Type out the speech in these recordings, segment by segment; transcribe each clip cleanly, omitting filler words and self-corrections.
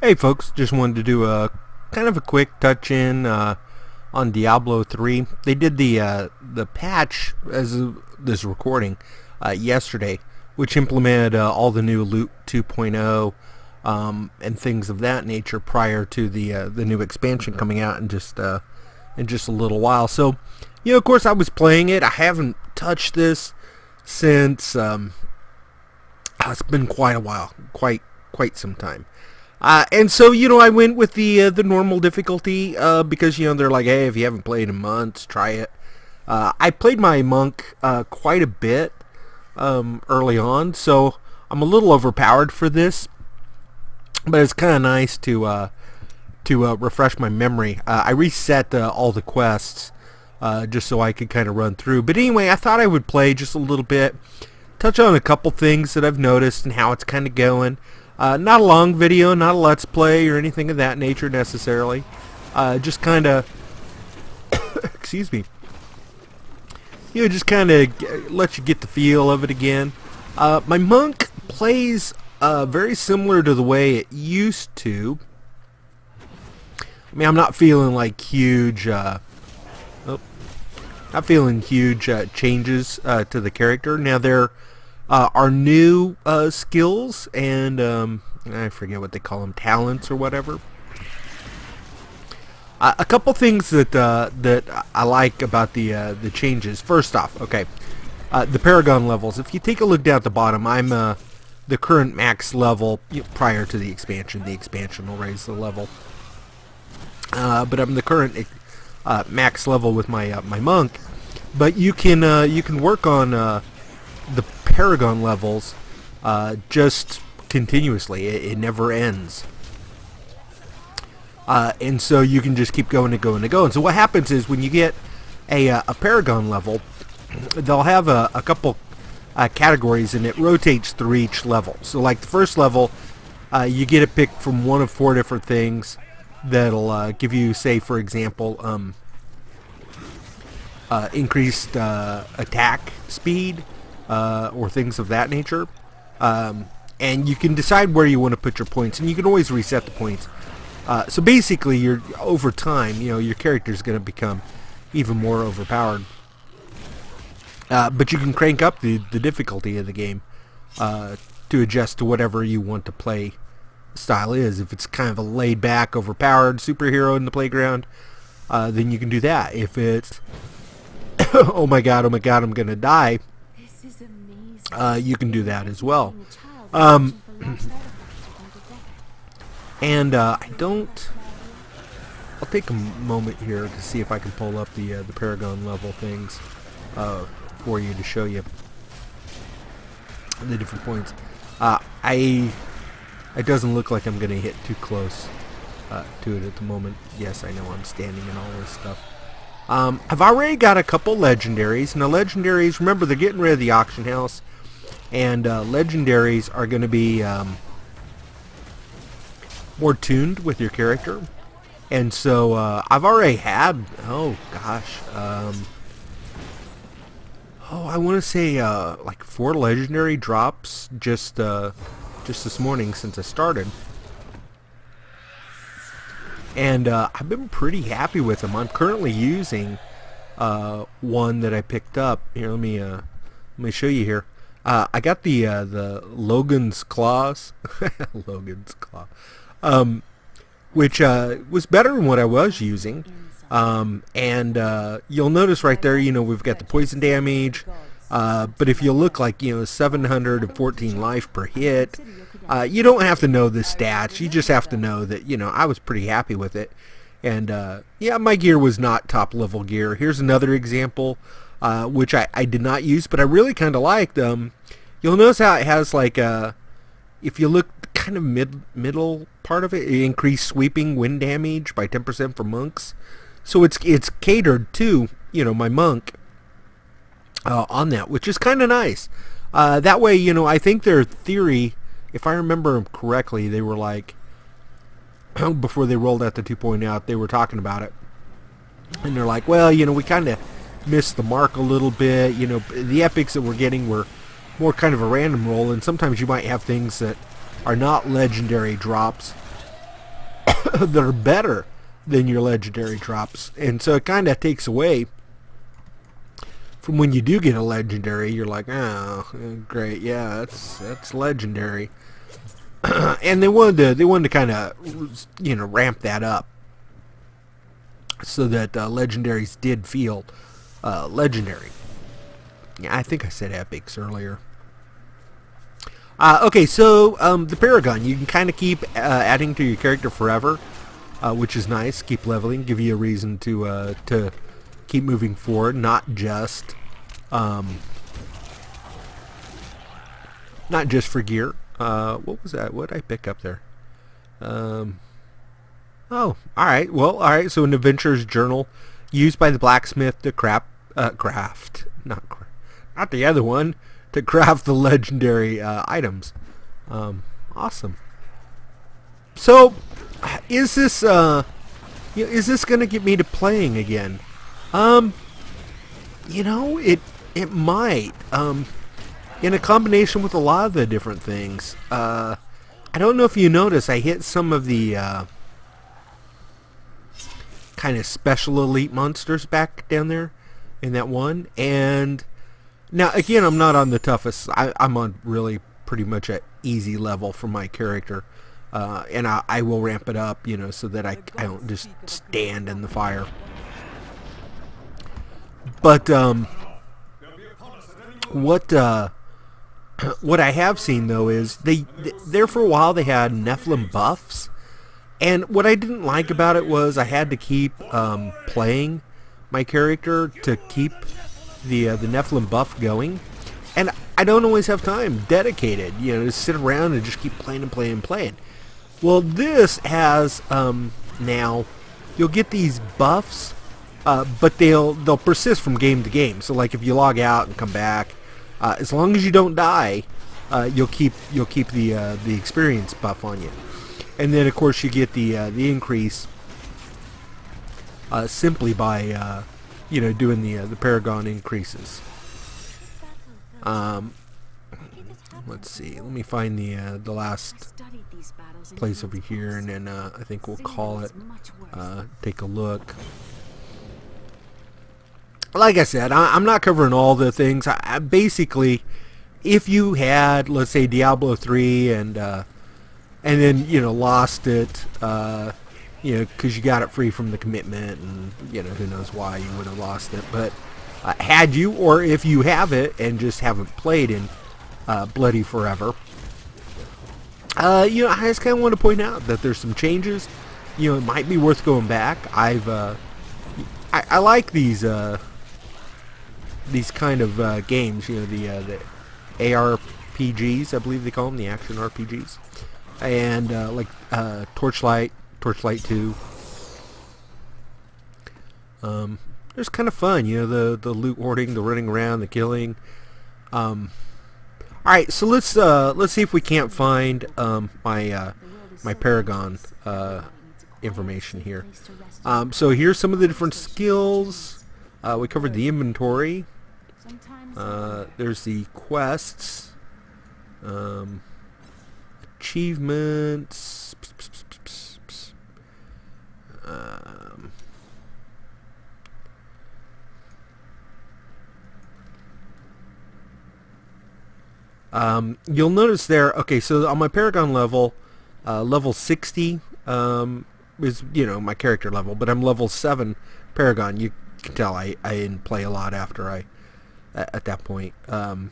Hey folks, just wanted to do a kind of a quick touch-in on Diablo 3. They did the patch as of this recording yesterday, which implemented all the new Loot 2.0 and things of that nature prior to the new expansion coming out in just a little while. So, of course, I was playing it. I haven't touched this since it's been quite a while, quite some time. And so, I went with the normal difficulty because, they're like, hey, if you haven't played in months, try it. I played my monk quite a bit early on, so I'm a little overpowered for this. But it's kind of nice to refresh my memory. I reset all the quests just so I could kind of run through. But anyway, I thought I would play just a little bit, touch on a couple things that I've noticed and how it's kind of going. Not a long video, not a let's play or anything of that nature necessarily. Just kind of, excuse me, just kind of let you get the feel of it again. My monk plays very similar to the way it used to. I mean, I'm not feeling like huge, not feeling huge changes to the character. Now there are new skills and I forget what they call them, talents or whatever. A couple things that I like about the changes. First off, okay, the Paragon levels. If you take a look down at the bottom, I'm the current max level prior to the expansion. The expansion will raise the level, but I'm the current max level with my my monk. But you can work on the Paragon levels just continuously. It never ends. And so you can just keep going and going and going. So what happens is when you get a Paragon level, they'll have a couple categories, and it rotates through each level. So like the first level, you get a pick from one of 4 different things that'll give you, say, for example, increased attack speed, or things of that nature. And you can decide where you want to put your points, and you can always reset the points. So basically, over time, your character's going to become even more overpowered. But you can crank up the difficulty of the game to adjust to whatever you want to play style is. If it's kind of a laid-back, overpowered superhero in the playground, then you can do that. If it's oh my god, I'm gonna die, you can do that as well. And I don't. I'll take a moment here to see if I can pull up the Paragon level things for you to show you the different points. It doesn't look like I'm gonna hit too close to it at the moment. Yes, I know I'm standing and all this stuff. I've already got a couple legendaries. Now legendaries, remember, they're getting rid of the auction house, and legendaries are going to be more tuned with your character. And so I've already had, oh gosh, I want to say like 4 legendary drops just this morning since I started. And I've been pretty happy with them. I'm currently using one that I picked up. Here, let me show you here. I got the Logan's Claws, Logan's Claw, which was better than what I was using. And you'll notice right there, we've got the poison damage. But if you look, like, 714 life per hit, you don't have to know the stats. You just have to know that, I was pretty happy with it. And, yeah, my gear was not top level gear. Here's another example, which I did not use, but I really kind of liked. You'll notice how it has, like, if you look kind of middle part of it, it increased sweeping wind damage by 10% for monks. So it's catered to, my monk. On that, which is kind of nice. That way, I think their theory, if I remember correctly, they were like, before they rolled out the 2.0, they were talking about it. And they're like, well, we kind of missed the mark a little bit. The epics that we're getting were more kind of a random roll, and sometimes you might have things that are not legendary drops that are better than your legendary drops, and so it kind of takes away from when you do get a legendary. You're like, oh, great, yeah, that's legendary. And they wanted to kind of, ramp that up so that legendaries did feel legendary. Yeah, I think I said epics earlier. Okay, so the Paragon, you can kind of keep adding to your character forever, which is nice. Keep leveling, give you a reason to keep moving forward, not just for gear. What was that? What did I pick up there? Oh, all right. Well, all right. So an adventurer's journal used by the blacksmith to craft, not the other one, to craft the legendary items. Awesome. So, is this going to get me to playing again? It might. In a combination with a lot of the different things. I don't know if you notice, I hit some of the kind of special elite monsters back down there in that one, and now again, I'm not on the toughest. I'm on really pretty much an easy level for my character, and I will ramp it up, so that I don't just stand in the fire. But what I have seen though is there for a while they had Nephilim buffs, and what I didn't like about it was I had to keep playing my character to keep the Nephilim buff going, and I don't always have time dedicated, to sit around and just keep playing and playing and playing. Well, this has now you'll get these buffs, but they'll persist from game to game. So like if you log out and come back, as long as you don't die, you'll keep the experience buff on you, and then of course you get the increase simply by doing the Paragon increases. Let's see. Let me find the last place over here, and then I think we'll call it. Take a look. Like I said, I'm not covering all the things. I basically, if you had, let's say, Diablo 3 and then lost it, because you got it free from the commitment, and who knows why you would have lost it. But had you, or if you have it and just haven't played in Bloody Forever, I just kind of want to point out that there's some changes. It might be worth going back. I like these kind of games, the ARPGs, I believe they call them, the action RPGs, and like Torchlight 2. It's kind of fun, the loot hoarding, the running around, the killing. All right, so let's see if we can't find my Paragon information here. So here's some of the different skills. We covered the inventory. There's the quests, achievements. You'll notice there. Okay, so on my Paragon level, level 60 is my character level, but I'm level 7 Paragon. You can tell I didn't play a lot after at that point. So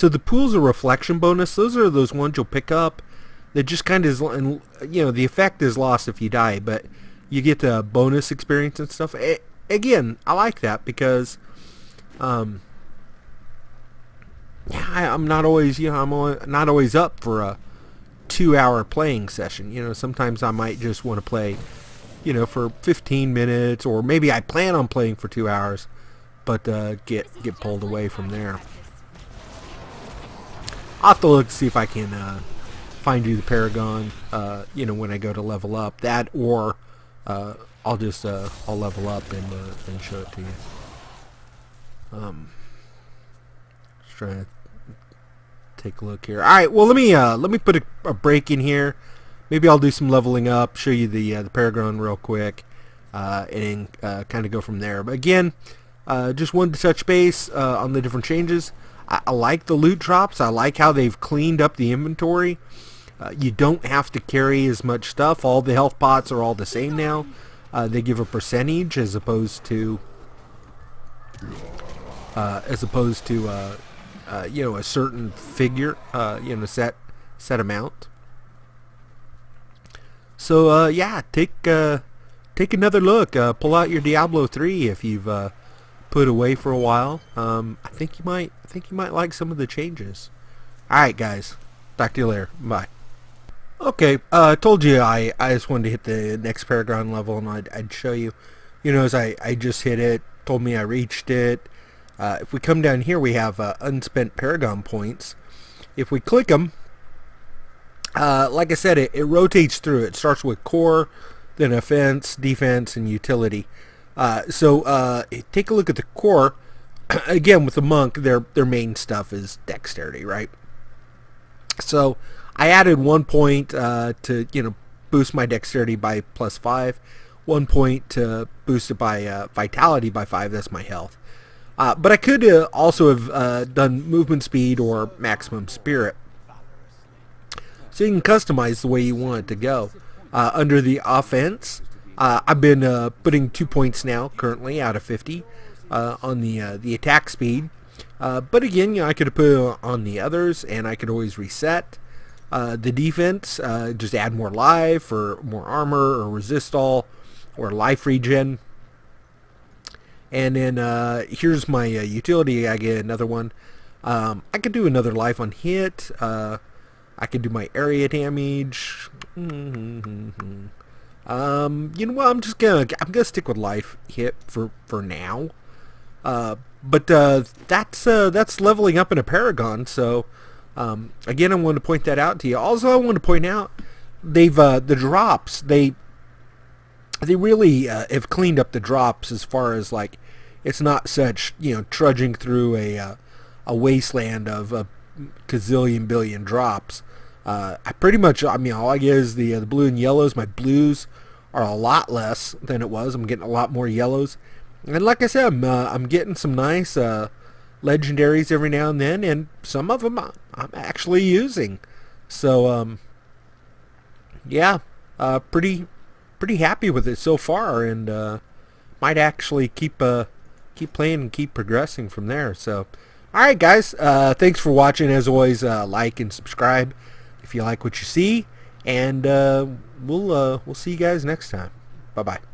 the pools of reflection bonus, those are those ones you'll pick up that just kind of is, the effect is lost if you die, but you get the bonus experience and stuff. Again, I like that because I'm not always I'm not always up for a 2-hour playing session. Sometimes I might just want to play for 15 minutes, or maybe I plan on playing for 2 hours, but get pulled away from there. I'll have to look to see if I can find you the Paragon, when I go to level up. That, or I'll just I'll level up and show it to you. Just trying to take a look here. All right, well let me put a break in here. maybe I'll do some leveling up, show you the Paragon real quick, and kind of go from there. But again, just wanted to touch base on the different changes. I like the loot drops. I like how they've cleaned up the inventory. You don't have to carry as much stuff. All the health pots are all the same now. They give a percentage as opposed to you know, a certain figure, you know, set amount. So yeah, take another look. Pull out your Diablo 3 if you've put away for a while. I think you might like some of the changes. All right, guys. Talk to you later. Bye. Okay, I told you I just wanted to hit the next Paragon level, and I'd show you. You know, as I just hit it, told me I reached it. If we come down here, we have unspent Paragon points. If we click them, like I said, it rotates through. It starts with core, then offense, defense, and utility. So take a look at the core. Again, with the monk, their main stuff is dexterity, right? So I added 1 point to, you know, boost my dexterity by +5. 1 point to boost it by vitality by 5. That's my health. But I could also have done movement speed or maximum spirit. So you can customize the way you want it to go. Under the offense, I've been putting 2 points now, currently, out of 50 on the attack speed. But again, you know, I could have put it on the others, and I could always reset. The defense, just add more life, or more armor, or resist all, or life regen. And then here's my utility. I get another one. I could do another life on hit. I could do my area damage. You know what? I'm gonna stick with life hit for now. But that's leveling up in a Paragon. So again, I wanted to point that out to you. Also, I want to point out they've the drops. They really have cleaned up the drops as far as, like, it's not such, you know, trudging through a wasteland of a gazillion billion drops. I pretty much, I mean, all I get is the blue and yellows. My blues are a lot less than it was. I'm getting a lot more yellows, and like I said, I'm getting some nice legendaries every now and then, and some of them I'm actually using. So yeah, pretty happy with it so far, and might actually keep playing and keep progressing from there. So alright, guys, thanks for watching. As always, like and subscribe if you like what you see, and we'll see you guys next time. Bye bye.